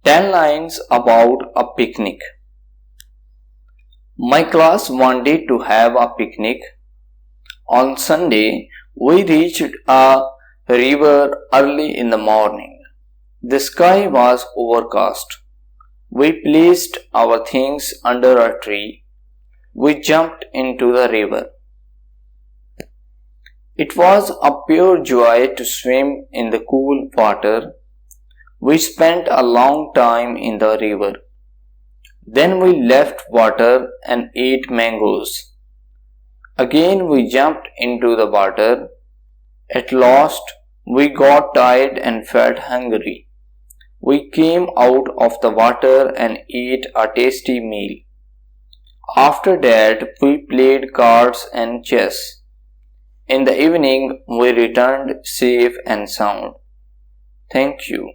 10 lines about a picnic. My class wanted to have a picnic. On Sunday, we reached a river early in the morning. The sky was overcast. We placed our things under a tree. We jumped into the river. It was a pure joy to swim in the cool water. We spent a long time in the river. Then we left water and ate mangoes. Again we jumped into the water. At last we got tired and felt hungry. We came out of the water and ate a tasty meal. After that we played cards and chess. In the evening we returned safe and sound. Thank you.